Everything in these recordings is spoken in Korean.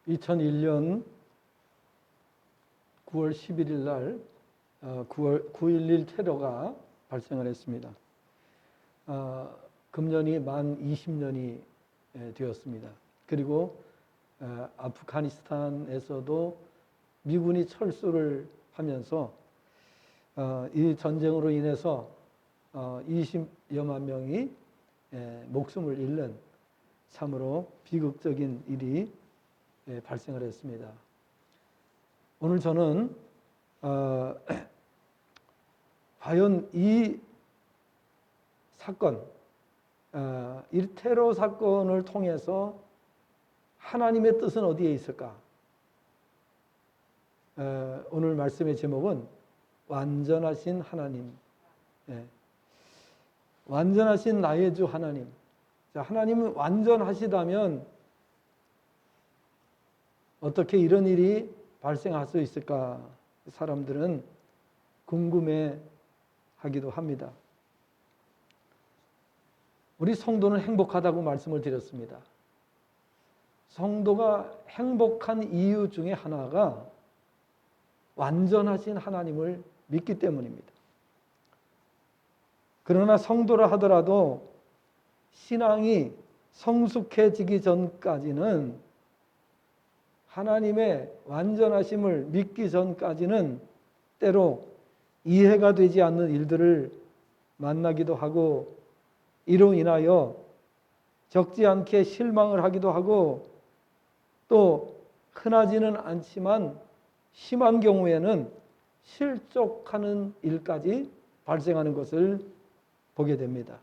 2001년 9월 11일 날 9.11 테러가 발생을 했습니다. 금년이 만 20년이 되었습니다. 그리고 아프가니스탄에서도 미군이 철수를 하면서 이 전쟁으로 인해서 20여만 명이 목숨을 잃는 참으로 비극적인 일이 발생을 했습니다. 오늘 저는 과연 이 사건, 이 테러 사건을 통해서 하나님의 뜻은 어디에 있을까? 오늘 말씀의 제목은 완전하신 하나님, 완전하신 나의 주 하나님. 하나님은 완전하시다면 어떻게 이런 일이 발생할 수 있을까? 사람들은 궁금해 하기도 합니다. 우리 성도는 행복하다고 말씀을 드렸습니다. 성도가 행복한 이유 중에 하나가 완전하신 하나님을 믿기 때문입니다. 그러나 성도라 하더라도 신앙이 성숙해지기 전까지는, 하나님의 완전하심을 믿기 전까지는 때로 이해가 되지 않는 일들을 만나기도 하고, 이로 인하여 적지 않게 실망을 하기도 하고, 또 흔하지는 않지만 심한 경우에는 실족하는 일까지 발생하는 것을 보게 됩니다.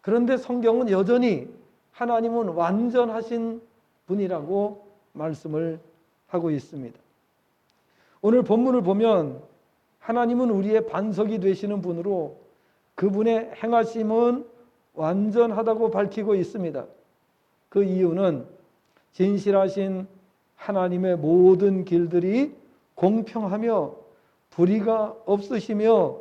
그런데 성경은 여전히 하나님은 완전하신 분이라고 말씀을 하고 있습니다. 오늘 본문을 보면 하나님은 우리의 반석이 되시는 분으로 그분의 행하심은 완전하다고 밝히고 있습니다. 그 이유는 진실하신 하나님의 모든 길들이 공평하며 불의가 없으시며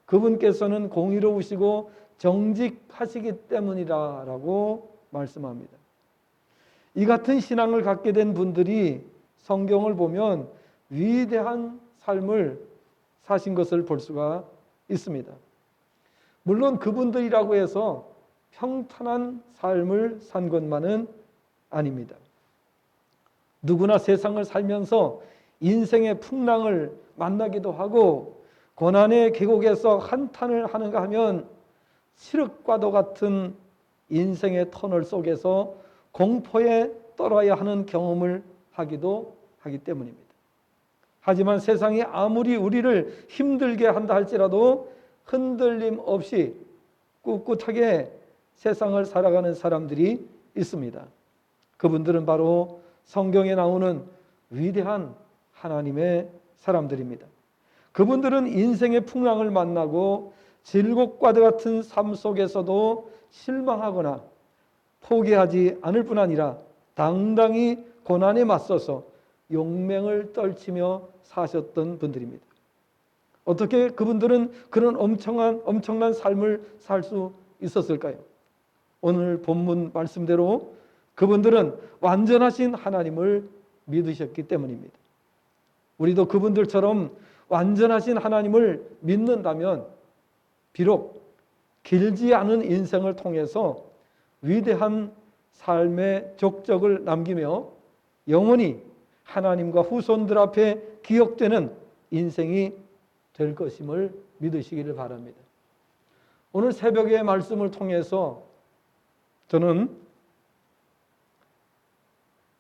그분께서는 공의로우시고 정직하시기 때문이라고 말씀합니다. 이 같은 신앙을 갖게 된 분들이 성경을 보면 위대한 삶을 사신 것을 볼 수가 있습니다. 물론 그분들이라고 해서 평탄한 삶을 산 것만은 아닙니다. 누구나 세상을 살면서 인생의 풍랑을 만나기도 하고 고난의 계곡에서 한탄을 하는가 하면 칠흑과도 같은 인생의 터널 속에서 공포에 떨어야 하는 경험을 하기도 하기 때문입니다. 하지만 세상이 아무리 우리를 힘들게 한다 할지라도 흔들림 없이 꿋꿋하게 세상을 살아가는 사람들이 있습니다. 그분들은 바로 성경에 나오는 위대한 하나님의 사람들입니다. 그분들은 인생의 풍랑을 만나고 질곡과도 같은 삶 속에서도 실망하거나 포기하지 않을 뿐 아니라 당당히 고난에 맞서서 용맹을 떨치며 사셨던 분들입니다. 어떻게 그분들은 그런 엄청난 삶을 살 수 있었을까요? 오늘 본문 말씀대로 그분들은 완전하신 하나님을 믿으셨기 때문입니다. 우리도 그분들처럼 완전하신 하나님을 믿는다면 비록 길지 않은 인생을 통해서 위대한 삶의 족적을 남기며 영원히 하나님과 후손들 앞에 기억되는 인생이 될 것임을 믿으시기를 바랍니다. 오늘 새벽의 말씀을 통해서 저는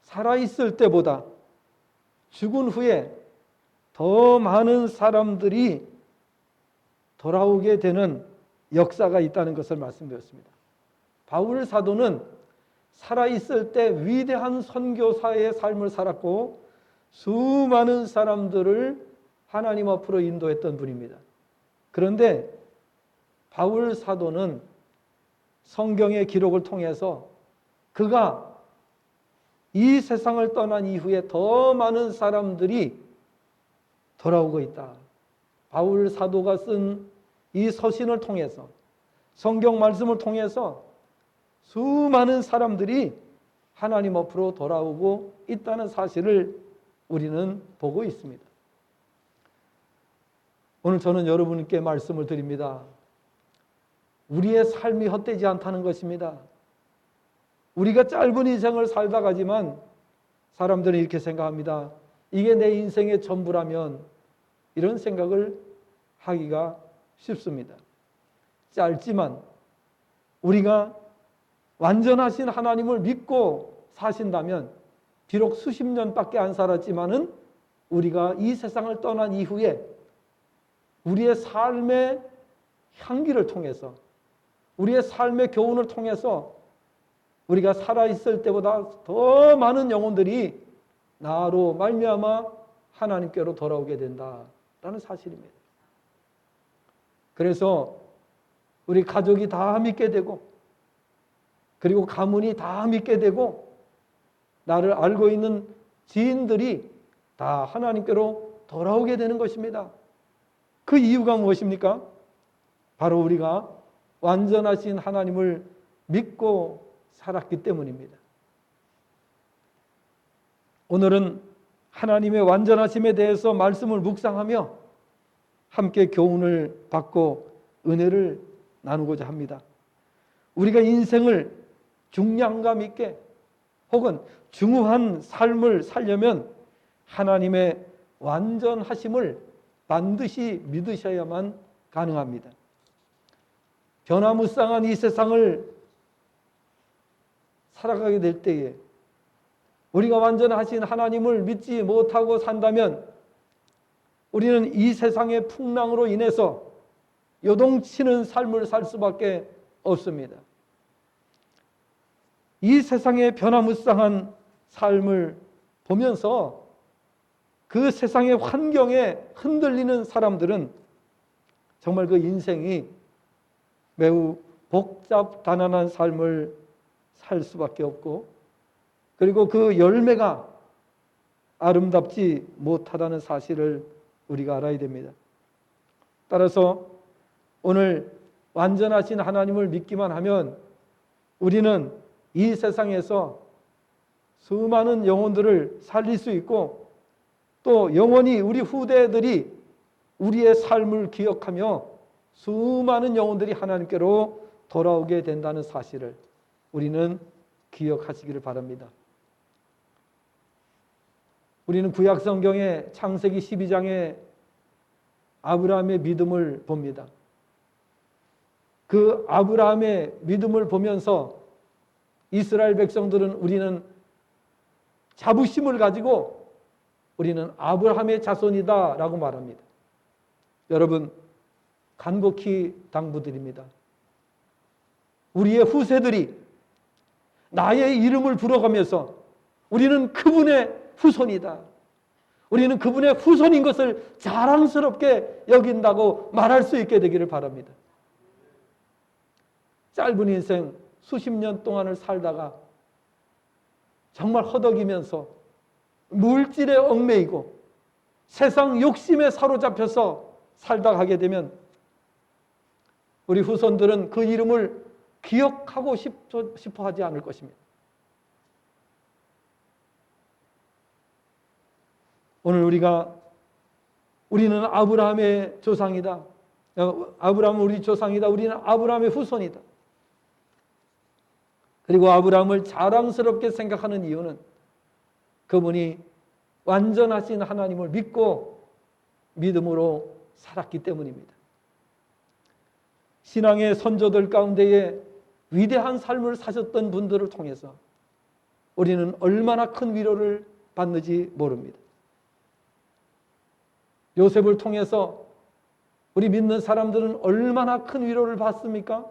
살아있을 때보다 죽은 후에 더 많은 사람들이 돌아오게 되는 역사가 있다는 것을 말씀드렸습니다. 바울 사도는 살아있을 때 위대한 선교사의 삶을 살았고 수많은 사람들을 하나님 앞으로 인도했던 분입니다. 그런데 바울 사도는 성경의 기록을 통해서 그가 이 세상을 떠난 이후에 더 많은 사람들이 돌아오고 있다. 바울 사도가 쓴 이 서신을 통해서, 성경 말씀을 통해서 수많은 사람들이 하나님 앞으로 돌아오고 있다는 사실을 우리는 보고 있습니다. 오늘 저는 여러분께 말씀을 드립니다. 우리의 삶이 헛되지 않다는 것입니다. 우리가 짧은 인생을 살다 가지만 사람들은 이렇게 생각합니다. 이게 내 인생의 전부라면, 이런 생각을 하기가 쉽습니다. 짧지만 우리가 완전하신 하나님을 믿고 사신다면, 비록 수십 년밖에 안 살았지만은 우리가 이 세상을 떠난 이후에 우리의 삶의 향기를 통해서, 우리의 삶의 교훈을 통해서 우리가 살아있을 때보다 더 많은 영혼들이 나로 말미암아 하나님께로 돌아오게 된다라는 사실입니다. 그래서 우리 가족이 다 믿게 되고, 그리고 가문이 다 믿게 되고, 나를 알고 있는 지인들이 다 하나님께로 돌아오게 되는 것입니다. 그 이유가 무엇입니까? 바로 우리가 완전하신 하나님을 믿고 살았기 때문입니다. 오늘은 하나님의 완전하심에 대해서 말씀을 묵상하며 함께 교훈을 받고 은혜를 나누고자 합니다. 우리가 인생을 중량감 있게 혹은 중후한 삶을 살려면 하나님의 완전하심을 반드시 믿으셔야만 가능합니다. 변화무쌍한 이 세상을 살아가게 될 때에 우리가 완전하신 하나님을 믿지 못하고 산다면 우리는 이 세상의 풍랑으로 인해서 요동치는 삶을 살 수밖에 없습니다. 이 세상의 변화무쌍한 삶을 보면서 그 세상의 환경에 흔들리는 사람들은 정말 그 인생이 매우 복잡단안한 삶을 살 수밖에 없고, 그리고 그 열매가 아름답지 못하다는 사실을 우리가 알아야 됩니다. 따라서 오늘 완전하신 하나님을 믿기만 하면 우리는 이 세상에서 수많은 영혼들을 살릴 수 있고, 또 영원히 우리 후대들이 우리의 삶을 기억하며 수많은 영혼들이 하나님께로 돌아오게 된다는 사실을 우리는 기억하시기를 바랍니다. 우리는 구약 성경의 창세기 12장에 아브라함의 믿음을 봅니다. 그 아브라함의 믿음을 보면서 이스라엘 백성들은 우리는 자부심을 가지고 우리는 아브라함의 자손이다 라고 말합니다. 여러분, 간곡히 당부드립니다. 우리의 후세들이 나의 이름을 불어가면서 우리는 그분의 후손이다, 우리는 그분의 후손인 것을 자랑스럽게 여긴다고 말할 수 있게 되기를 바랍니다. 짧은 인생 수십 년 동안을 살다가 정말 허덕이면서 물질에 얽매이고 세상 욕심에 사로잡혀서 살다 가게 되면 우리 후손들은 그 이름을 기억하고 싶어 하지 않을 것입니다. 오늘 우리는 아브라함의 조상이다, 아브라함은 우리 조상이다, 우리는 아브라함의 후손이다. 그리고 아브라함을 자랑스럽게 생각하는 이유는 그분이 완전하신 하나님을 믿고 믿음으로 살았기 때문입니다. 신앙의 선조들 가운데에 위대한 삶을 사셨던 분들을 통해서 우리는 얼마나 큰 위로를 받는지 모릅니다. 요셉을 통해서 우리 믿는 사람들은 얼마나 큰 위로를 받습니까?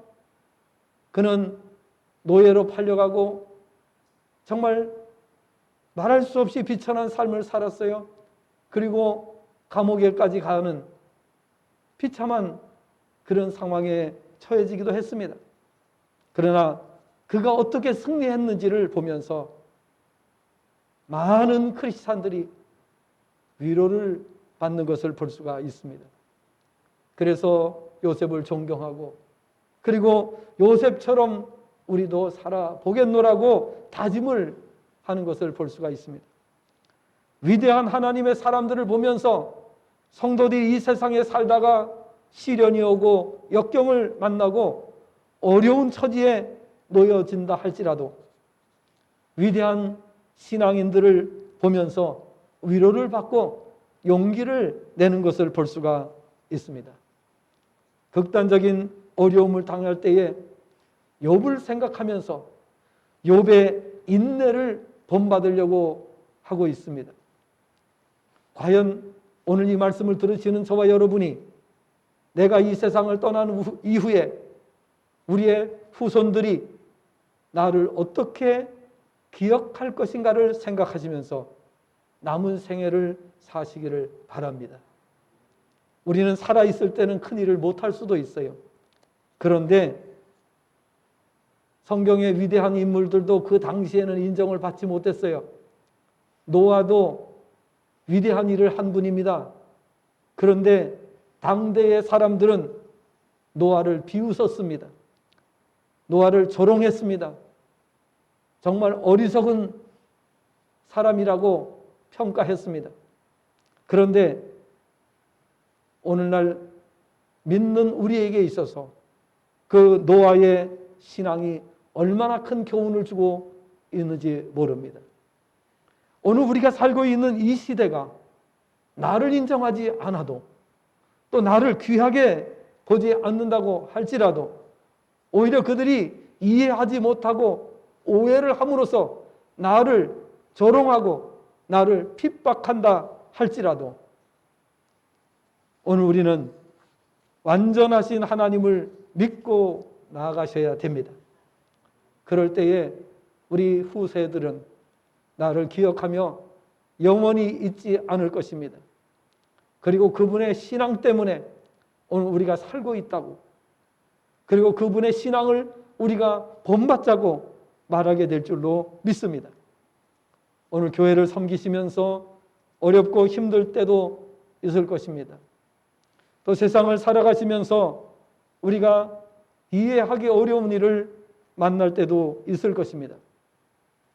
그는 노예로 팔려가고 정말 말할 수 없이 비천한 삶을 살았어요. 그리고 감옥에까지 가는 비참한 그런 상황에 처해지기도 했습니다. 그러나 그가 어떻게 승리했는지를 보면서 많은 크리스찬들이 위로를 받는 것을 볼 수가 있습니다. 그래서 요셉을 존경하고, 그리고 요셉처럼 우리도 살아보겠노라고 다짐을 하는 것을 볼 수가 있습니다. 위대한 하나님의 사람들을 보면서 성도들이 이 세상에 살다가 시련이 오고 역경을 만나고 어려운 처지에 놓여진다 할지라도 위대한 신앙인들을 보면서 위로를 받고 용기를 내는 것을 볼 수가 있습니다. 극단적인 어려움을 당할 때에 욥을 생각하면서 욥의 인내를 본받으려고 하고 있습니다. 과연 오늘 이 말씀을 들으시는 저와 여러분이 내가 이 세상을 떠난 이후에 우리의 후손들이 나를 어떻게 기억할 것인가를 생각하시면서 남은 생애를 사시기를 바랍니다. 우리는 살아있을 때는 큰 일을 못할 수도 있어요. 그런데 성경의 위대한 인물들도 그 당시에는 인정을 받지 못했어요. 노아도 위대한 일을 한 분입니다. 그런데 당대의 사람들은 노아를 비웃었습니다. 노아를 조롱했습니다. 정말 어리석은 사람이라고 평가했습니다. 그런데 오늘날 믿는 우리에게 있어서 그 노아의 신앙이 얼마나 큰 교훈을 주고 있는지 모릅니다. 오늘 우리가 살고 있는 이 시대가 나를 인정하지 않아도 또 나를 귀하게 보지 않는다고 할지라도 오히려 그들이 이해하지 못하고 오해를 함으로써 나를 조롱하고 나를 핍박한다 할지라도 오늘 우리는 완전하신 하나님을 믿고 나아가셔야 됩니다. 그럴 때에 우리 후세들은 나를 기억하며 영원히 잊지 않을 것입니다. 그리고 그분의 신앙 때문에 오늘 우리가 살고 있다고, 그리고 그분의 신앙을 우리가 본받자고 말하게 될 줄로 믿습니다. 오늘 교회를 섬기시면서 어렵고 힘들 때도 있을 것입니다. 또 세상을 살아가시면서 우리가 이해하기 어려운 일을 만날 때도 있을 것입니다.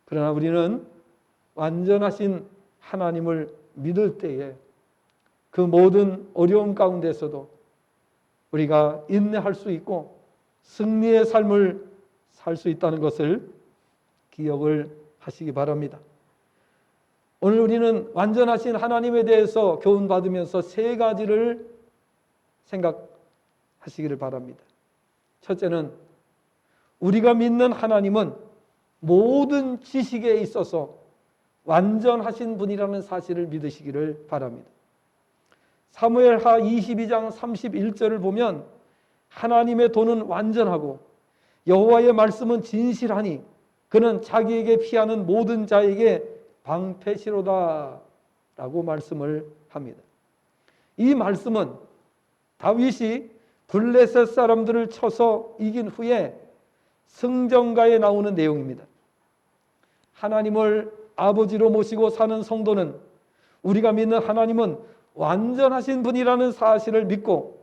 그러나 우리는 완전하신 하나님을 믿을 때에 그 모든 어려움 가운데서도 우리가 인내할 수 있고 승리의 삶을 살 수 있다는 것을 기억을 하시기 바랍니다. 오늘 우리는 완전하신 하나님에 대해서 교훈받으면서 세 가지를 생각하시기를 바랍니다. 첫째는 우리가 믿는 하나님은 모든 지식에 있어서 완전하신 분이라는 사실을 믿으시기를 바랍니다. 사무엘하 22장 31절을 보면 하나님의 도는 완전하고 여호와의 말씀은 진실하니 그는 자기에게 피하는 모든 자에게 방패시로다 라고 말씀을 합니다. 이 말씀은 다윗이 블레셋 사람들을 쳐서 이긴 후에 승전가에 나오는 내용입니다. 하나님을 아버지로 모시고 사는 성도는 우리가 믿는 하나님은 완전하신 분이라는 사실을 믿고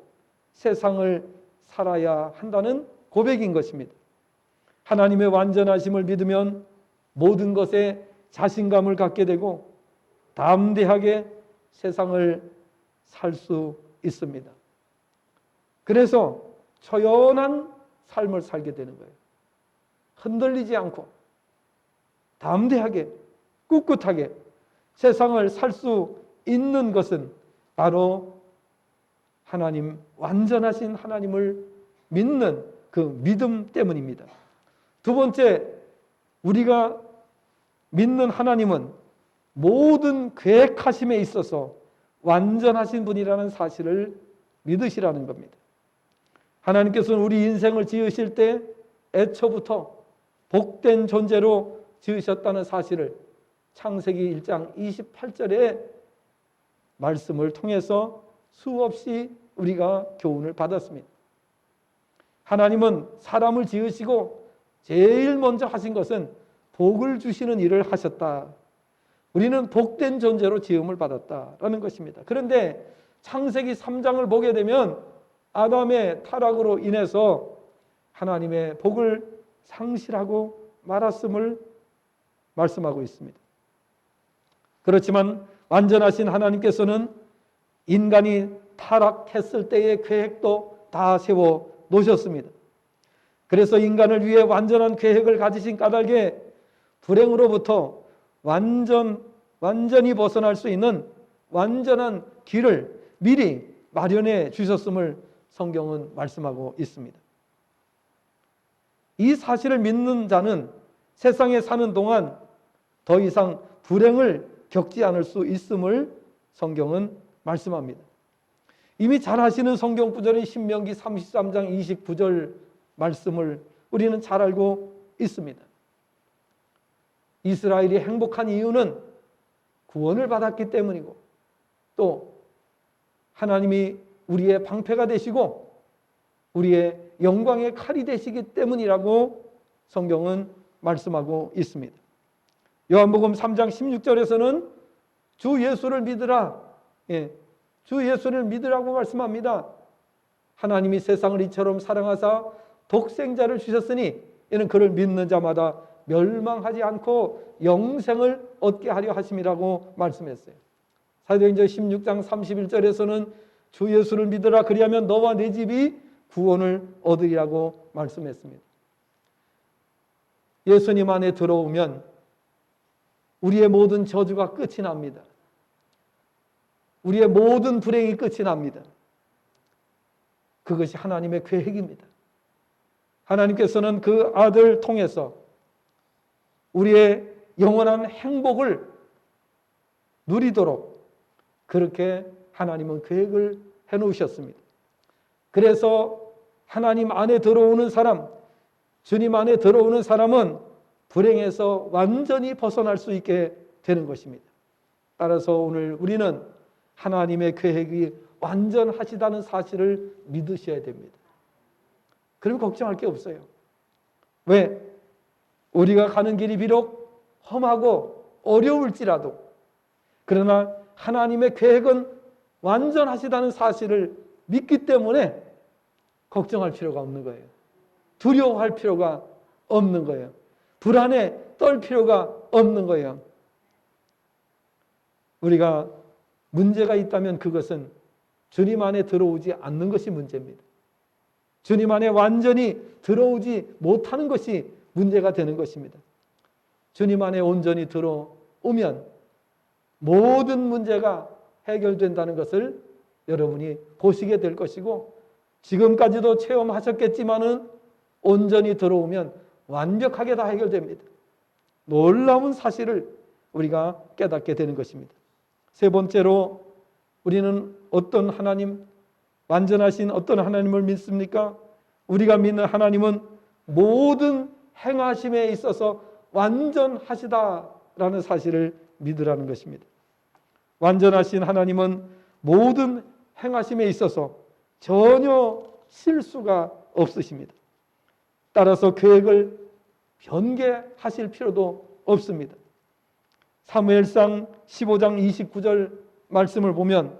세상을 살아야 한다는 고백인 것입니다. 하나님의 완전하심을 믿으면 모든 것에 자신감을 갖게 되고 담대하게 세상을 살 수 있습니다. 그래서 초연한 삶을 살게 되는 거예요. 흔들리지 않고 담대하게 꿋꿋하게 세상을 살 수 있는 것은 바로 하나님, 완전하신 하나님을 믿는 그 믿음 때문입니다. 두 번째, 우리가 믿는 하나님은 모든 계획하심에 있어서 완전하신 분이라는 사실을 믿으시라는 겁니다. 하나님께서는 우리 인생을 지으실 때 애초부터 복된 존재로 지으셨다는 사실을 창세기 1장 28절의 말씀을 통해서 수없이 우리가 교훈을 받았습니다. 하나님은 사람을 지으시고 제일 먼저 하신 것은 복을 주시는 일을 하셨다. 우리는 복된 존재로 지음을 받았다라는 것입니다. 그런데 창세기 3장을 보게 되면 아담의 타락으로 인해서 하나님의 복을 상실하고 말았음을 말씀하고 있습니다. 그렇지만 완전하신 하나님께서는 인간이 타락했을 때의 계획도 다 세워 놓으셨습니다. 그래서 인간을 위해 완전한 계획을 가지신 까닭에 불행으로부터 완전히 벗어날 수 있는 완전한 길을 미리 마련해 주셨음을 성경은 말씀하고 있습니다. 이 사실을 믿는 자는 세상에 사는 동안 더 이상 불행을 겪지 않을 수 있음을 성경은 말씀합니다. 이미 잘 아시는 성경 구절인 신명기 33장 29절 말씀을 우리는 잘 알고 있습니다. 이스라엘이 행복한 이유는 구원을 받았기 때문이고 또 하나님이 우리의 방패가 되시고 우리의 영광의 칼이 되시기 때문이라고 성경은 말씀하고 있습니다. 요한복음 3장 16절에서는 주 예수를 믿으라. 주 예수를 믿으라고 말씀합니다. 하나님이 세상을 이처럼 사랑하사 독생자를 주셨으니 이는 그를 믿는 자마다 멸망하지 않고 영생을 얻게 하려 하심이라고 말씀했어요. 사도행전 16장 31절에서는 주 예수를 믿으라 그리하면 너와 네 집이 구원을 얻으리라고 말씀했습니다. 예수님 안에 들어오면 우리의 모든 저주가 끝이 납니다. 우리의 모든 불행이 끝이 납니다. 그것이 하나님의 계획입니다. 하나님께서는 그 아들 통해서 우리의 영원한 행복을 누리도록 그렇게 하나님은 계획을 해놓으셨습니다. 그래서 하나님 안에 들어오는 사람, 주님 안에 들어오는 사람은 불행에서 완전히 벗어날 수 있게 되는 것입니다. 따라서 오늘 우리는 하나님의 계획이 완전하시다는 사실을 믿으셔야 됩니다. 그럼 걱정할 게 없어요. 왜? 우리가 가는 길이 비록 험하고 어려울지라도 그러나 하나님의 계획은 완전하시다는 사실을 믿기 때문에 걱정할 필요가 없는 거예요. 두려워할 필요가 없는 거예요. 불안에 떨 필요가 없는 거예요. 우리가 문제가 있다면 그것은 주님 안에 들어오지 않는 것이 문제입니다. 주님 안에 완전히 들어오지 못하는 것이 문제가 되는 것입니다. 주님 안에 온전히 들어오면 모든 문제가 해결된다는 것을 여러분이 보시게 될 것이고 지금까지도 체험하셨겠지만은 온전히 들어오면 완벽하게 다 해결됩니다. 놀라운 사실을 우리가 깨닫게 되는 것입니다. 세 번째로 우리는 어떤 하나님, 완전하신 어떤 하나님을 믿습니까? 우리가 믿는 하나님은 모든 행하심에 있어서 완전하시다라는 사실을 믿으라는 것입니다. 완전하신 하나님은 모든 행하심에 있어서 전혀 실수가 없으십니다. 따라서 계획을 변개하실 필요도 없습니다. 사무엘상 15장 29절 말씀을 보면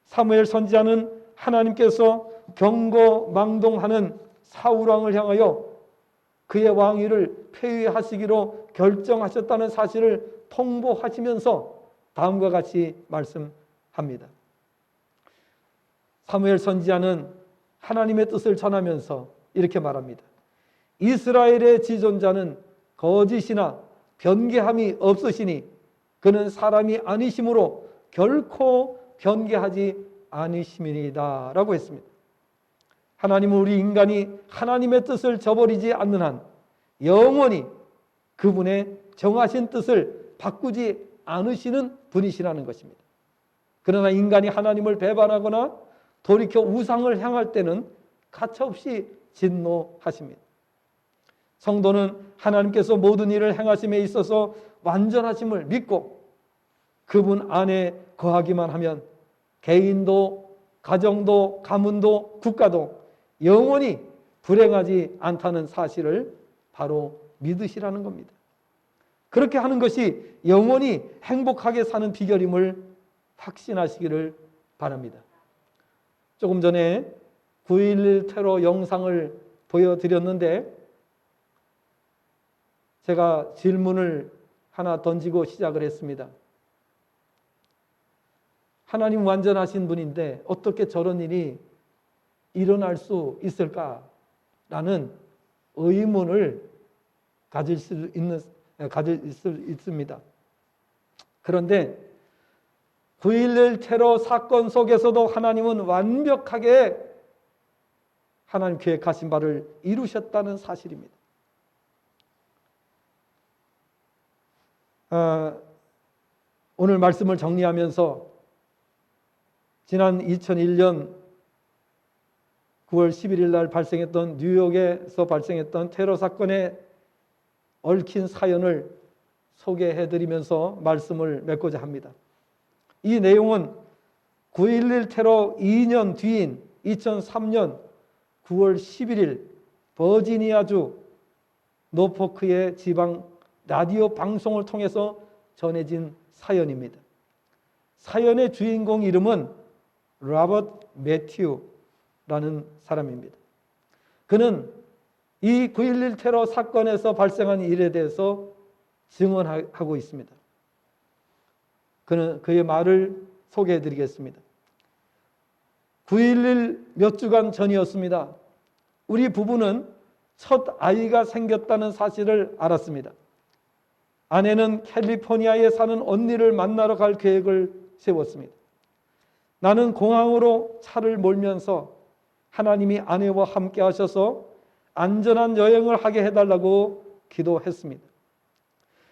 사무엘 선지자는 하나님께서 경거망동하는 사울왕을 향하여 그의 왕위를 폐위하시기로 결정하셨다는 사실을 통보하시면서 다음과 같이 말씀합니다. 사무엘 선지자는 하나님의 뜻을 전하면서 이렇게 말합니다. 이스라엘의 지존자는 거짓이나 변개함이 없으시니 그는 사람이 아니심으로 결코 변개하지 아니심이니이다 라고 했습니다. 하나님은 우리 인간이 하나님의 뜻을 저버리지 않는 한 영원히 그분의 정하신 뜻을 바꾸지 않으시는 분이시라는 것입니다. 그러나 인간이 하나님을 배반하거나 돌이켜 우상을 향할 때는 가차없이 진노하십니다. 성도는 하나님께서 모든 일을 행하심에 있어서 완전하심을 믿고 그분 안에 거하기만 하면 개인도 가정도 가문도 국가도 영원히 불행하지 않다는 사실을 바로 믿으시라는 겁니다. 그렇게 하는 것이 영원히 행복하게 사는 비결임을 확신하시기를 바랍니다. 조금 전에 9.11 테러 영상을 보여드렸는데 제가 질문을 하나 던지고 시작을 했습니다. 하나님 완전하신 분인데 어떻게 저런 일이 일어날 수 있을까라는 의문을 가질 수 있습니다. 그런데 9.11 테러 사건 속에서도 하나님은 완벽하게 하나님 계획하신 바를 이루셨다는 사실입니다. 오늘 말씀을 정리하면서 지난 2001년 9월 11일 날 발생했던 뉴욕에서 발생했던 테러 사건에 얽힌 사연을 소개해드리면서 말씀을 맺고자 합니다. 이 내용은 9.11 테러 2년 뒤인 2003년 9월 11일 버지니아주 노포크의 지방 라디오 방송을 통해서 전해진 사연입니다. 사연의 주인공 이름은 로버트 매튜라는 사람입니다. 그는 이 9.11 테러 사건에서 발생한 일에 대해서 증언하고 있습니다. 그는 그의 말을 소개해 드리겠습니다. 9.11 몇 주간 전이었습니다. 우리 부부는 첫 아이가 생겼다는 사실을 알았습니다. 아내는 캘리포니아에 사는 언니를 만나러 갈 계획을 세웠습니다. 나는 공항으로 차를 몰면서 하나님이 아내와 함께 하셔서 안전한 여행을 하게 해달라고 기도했습니다.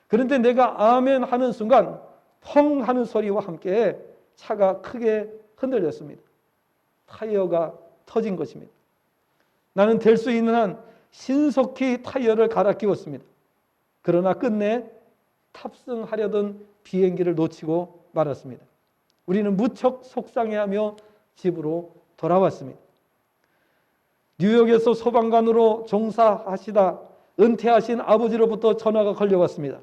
그런데 내가 아멘 하는 순간 펑 하는 소리와 함께 차가 크게 흔들렸습니다. 타이어가 터진 것입니다. 나는 될 수 있는 한 신속히 타이어를 갈아 끼웠습니다. 그러나 끝내 탑승하려던 비행기를 놓치고 말았습니다. 우리는 무척 속상해하며 집으로 돌아왔습니다. 뉴욕에서 소방관으로 종사하시다 은퇴하신 아버지로부터 전화가 걸려왔습니다.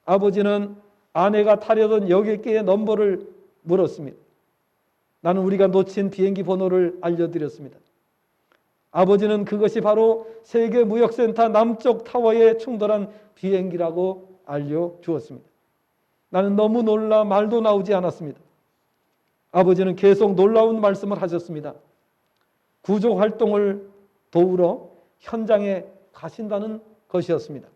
아버지는 아내가 타려던 여객기의 넘버를 물었습니다. 나는 우리가 놓친 비행기 번호를 알려드렸습니다. 아버지는 그것이 바로 세계무역센터 남쪽 타워에 충돌한 비행기라고 알려주었습니다. 나는 너무 놀라 말도 나오지 않았습니다. 아버지는 계속 놀라운 말씀을 하셨습니다. 구조활동을 도우러 현장에 가신다는 것이었습니다.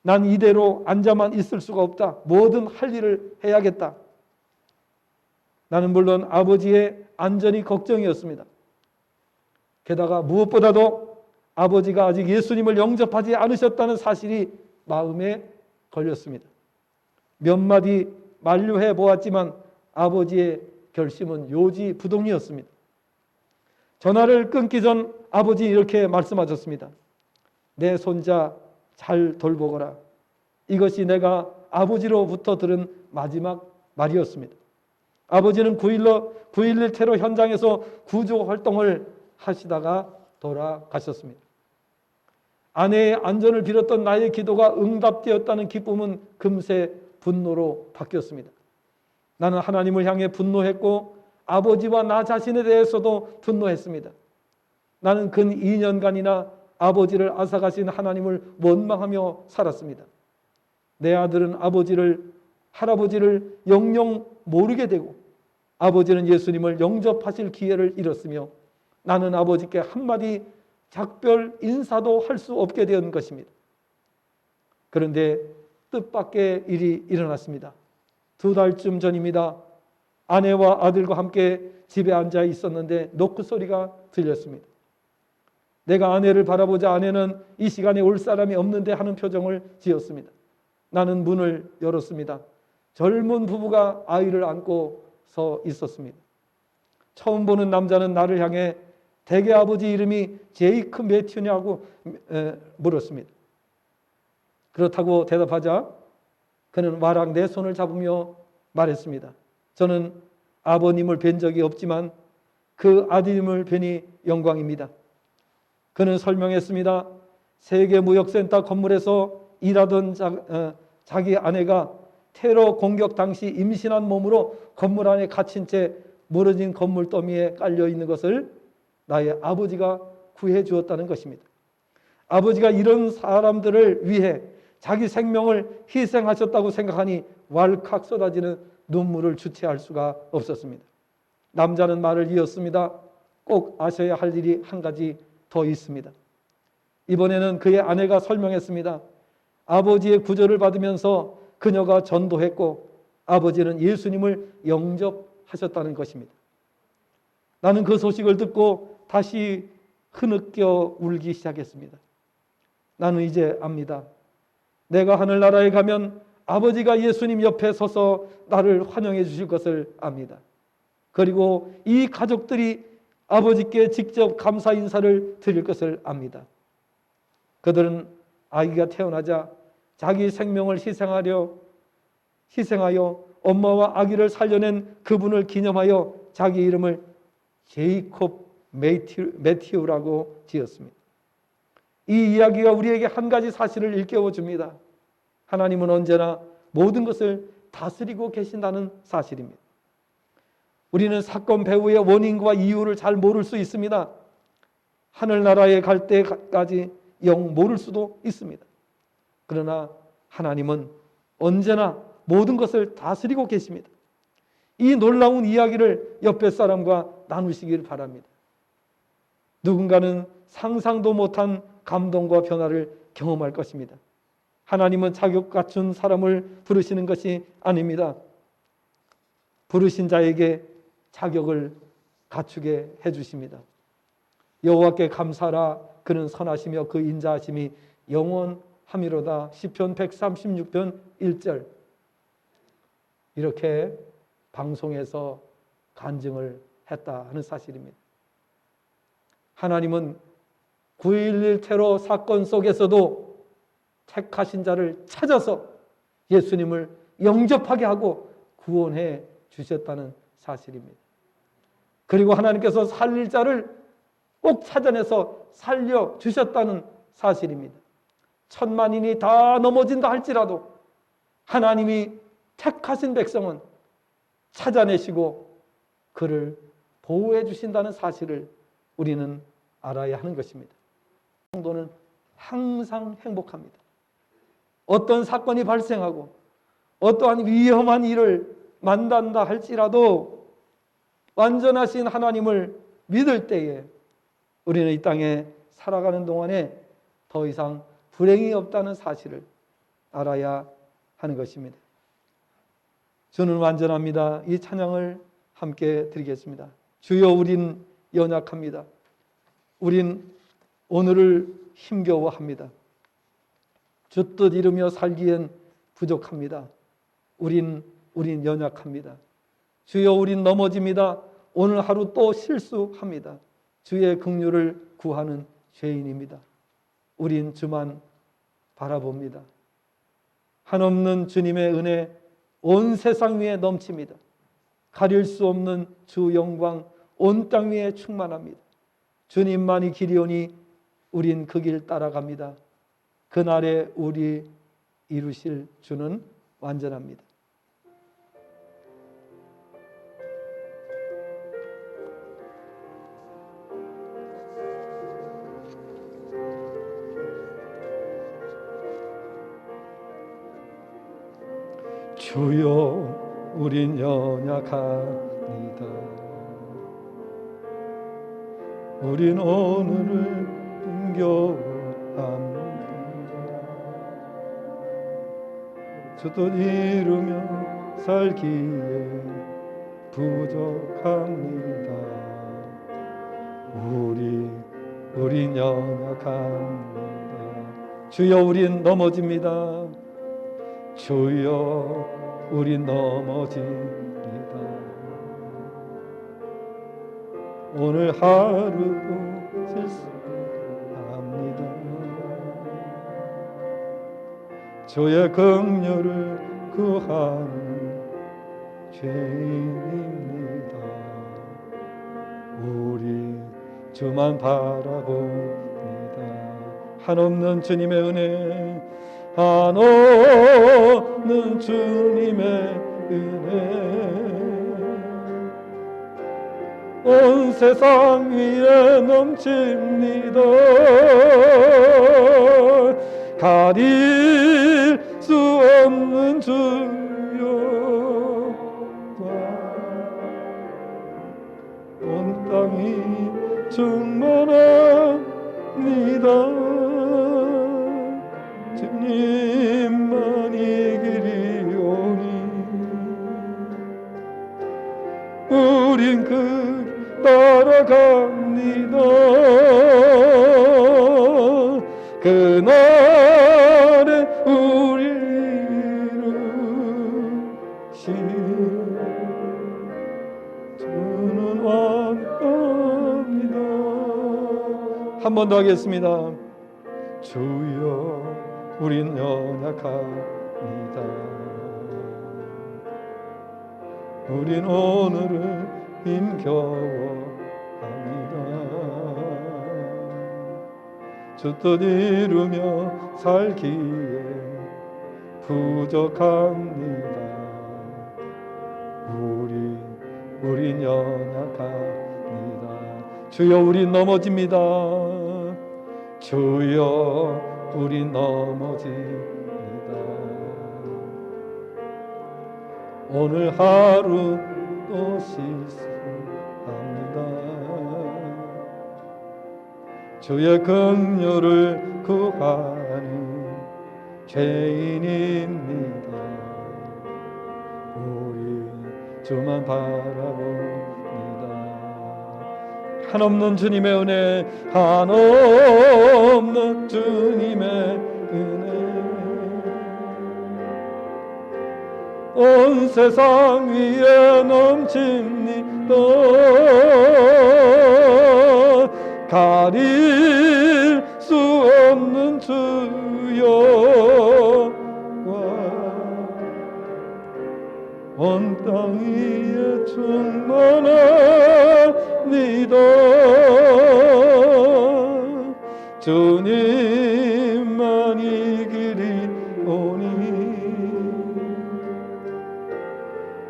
난 이대로 앉아만 있을 수가 없다. 뭐든 할 일을 해야겠다. 나는 물론 아버지의 안전이 걱정이었습니다. 게다가 무엇보다도 아버지가 아직 예수님을 영접하지 않으셨다는 사실이 마음에 걸렸습니다. 몇 마디 만류해 보았지만 아버지의 결심은 요지부동이었습니다. 전화를 끊기 전 아버지 이렇게 말씀하셨습니다. 내 손자 잘 돌보거라. 이것이 내가 아버지로부터 들은 마지막 말이었습니다. 아버지는 9.11 테러 현장에서 구조 활동을 하시다가 돌아가셨습니다. 아내의 안전을 빌었던 나의 기도가 응답되었다는 기쁨은 금세 분노로 바뀌었습니다. 나는 하나님을 향해 분노했고 아버지와 나 자신에 대해서도 분노했습니다. 나는 근 2년간이나 아버지를 앗아가신 하나님을 원망하며 살았습니다. 내 아들은 할아버지를 영영 모르게 되고 아버지는 예수님을 영접하실 기회를 잃었으며 나는 아버지께 한마디 작별 인사도 할 수 없게 된 것입니다. 그런데 뜻밖의 일이 일어났습니다. 2달쯤 전입니다. 아내와 아들과 함께 집에 앉아 있었는데 노크 소리가 들렸습니다. 내가 아내를 바라보자 아내는 이 시간에 올 사람이 없는데 하는 표정을 지었습니다. 나는 문을 열었습니다. 젊은 부부가 아이를 안고 서 있었습니다. 처음 보는 남자는 나를 향해 대개 아버지 이름이 제이크 매튜냐고 물었습니다. 그렇다고 대답하자 그는 와락 내 손을 잡으며 말했습니다. 저는 아버님을 뵌 적이 없지만 그 아들님을 뵈니 영광입니다. 그는 설명했습니다. 세계무역센터 건물에서 일하던 자기 아내가 테러 공격 당시 임신한 몸으로 건물 안에 갇힌 채 무너진 건물 더미에 깔려 있는 것을 나의 아버지가 구해 주었다는 것입니다. 아버지가 이런 사람들을 위해 자기 생명을 희생하셨다고 생각하니 왈칵 쏟아지는 눈물을 주체할 수가 없었습니다. 남자는 말을 이었습니다. 꼭 아셔야 할 일이 한 가지 더 있습니다. 이번에는 그의 아내가 설명했습니다. 아버지의 구절을 받으면서 그녀가 전도했고 아버지는 예수님을 영접하셨다는 것입니다. 나는 그 소식을 듣고 다시 흐느껴 울기 시작했습니다. 나는 이제 압니다. 내가 하늘나라에 가면 아버지가 예수님 옆에 서서 나를 환영해 주실 것을 압니다. 그리고 이 가족들이 아버지께 직접 감사 인사를 드릴 것을 압니다. 그들은 아기가 태어나자 자기 생명을 희생하여 엄마와 아기를 살려낸 그분을 기념하여 자기 이름을 제이콥 매티우라고 지었습니다. 이 이야기가 우리에게 한 가지 사실을 일깨워 줍니다. 하나님은 언제나 모든 것을 다스리고 계신다는 사실입니다. 우리는 사건 배후의 원인과 이유를 잘 모를 수 있습니다. 하늘나라에 갈 때까지 영 모를 수도 있습니다. 그러나 하나님은 언제나 모든 것을 다스리고 계십니다. 이 놀라운 이야기를 옆에 사람과 나누시길 바랍니다. 누군가는 상상도 못한 감동과 변화를 경험할 것입니다. 하나님은 자격 갖춘 사람을 부르시는 것이 아닙니다. 부르신 자에게 자격을 갖추게 해주십니다. 여호와께 감사하라. 그는 선하시며 그 인자하심이 영원하미로다. 시편 136편 1절. 이렇게 방송에서 간증을 했다 하는 사실입니다. 하나님은 9.11 테러 사건 속에서도 택하신 자를 찾아서 예수님을 영접하게 하고 구원해 주셨다는 사실입니다. 그리고 하나님께서 살릴 자를 꼭 찾아내서 살려 주셨다는 사실입니다. 천만인이 다 넘어진다 할지라도 하나님이 택하신 백성은 찾아내시고 그를 보호해 주신다는 사실을 우리는 알아야 하는 것입니다. 성도는 항상 행복합니다. 어떤 사건이 발생하고 어떠한 위험한 일을 만난다 할지라도 완전하신 하나님을 믿을 때에 우리는 이 땅에 살아가는 동안에 더 이상 불행이 없다는 사실을 알아야 하는 것입니다. 주는 완전합니다. 이 찬양을 함께 드리겠습니다. 주여 우린 연약합니다. 우린 오늘을 힘겨워합니다. 주 뜻 이루며 살기엔 부족합니다. 우린 연약합니다. 주여 우린 넘어집니다. 오늘 하루 또 실수합니다. 주의 긍휼을 구하는 죄인입니다. 우린 주만 바라봅니다. 한없는 주님의 은혜 온 세상 위에 넘칩니다. 가릴 수 없는 주 영광 온 땅 위에 충만합니다. 주님만이 길이오니 우린 그 길 따라갑니다. 그날에 우리 이루실 주는 완전합니다. 주여 우린 연약합니다. 우린 오늘을 힘겨워합니다. 주 뜻 이루며 살기에 부족합니다. 우린 연약합니다. 주여 우린 넘어집니다. 주여 우린 넘어집니다. 오늘 하루도 실수합니다. 주의 긍휼을 구하는 죄인입니다. 우리 주만 바라봅니다. 한없는 주님의 은혜, 한없는 주님의 은혜 온 세상 위에 넘칩니다. 가리 없는 주여 온 땅이 충만합니다. 주님만이 길이오니 우린 그 따라갑니다. 그날에 우리를 주는 왕답니다. 한 번 더 하겠습니다. 주여 우린 연약합니다. 우린 오늘을 힘겨워합니다. 주 뜻 이루며 살기에 부족합니다. 우린 연약합니다. 주여 우린 넘어집니다. 주여 우린 넘어집니다. 오늘 하루 또 실수합니다. 주의 긍휼을 구하는 죄인입니다. 우리 주만 바라봅니다. 한없는 주님의 은혜, 한없는 주님의 은혜, 온 세상 위에 넘칩니다. 가릴 수 없는 주여와 온 땅 위에 충만합니다. 주님만이 길이오니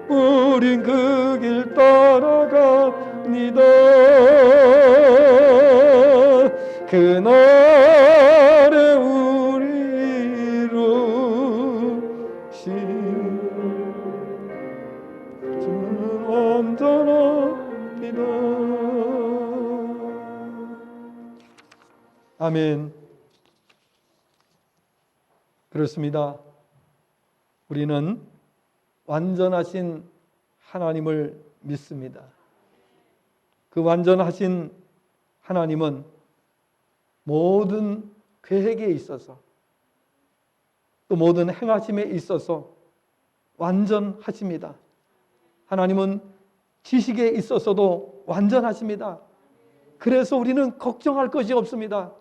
우린 그 길 따라갑니다. 그날에 우리로 주는 완전합니다. 아멘. 그렇습니다. 우리는 완전하신 하나님을 믿습니다. 그 완전하신 하나님은 모든 계획에 있어서 또 모든 행하심에 있어서 완전하십니다. 하나님은 지식에 있어서도 완전하십니다. 그래서 우리는 걱정할 것이 없습니다.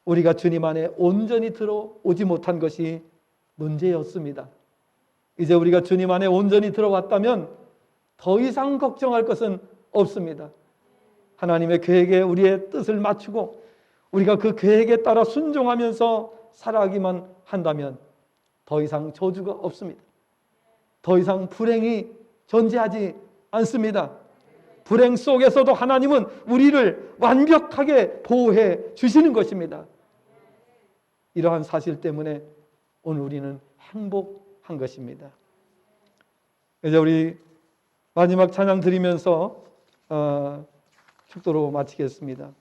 우리가 주님 안에 온전히 들어오지 못한 것이 문제였습니다. 이제 우리가 주님 안에 온전히 들어왔다면 더 이상 걱정할 것은 없습니다. 하나님의 계획에 우리의 뜻을 맞추고 우리가 그 계획에 따라 순종하면서 살아가기만 한다면 더 이상 저주가 없습니다. 더 이상 불행이 존재하지 않습니다. 불행 속에서도 하나님은 우리를 완벽하게 보호해 주시는 것입니다. 이러한 사실 때문에 오늘 우리는 행복한 것입니다. 이제 우리 마지막 찬양 드리면서 축도로 마치겠습니다.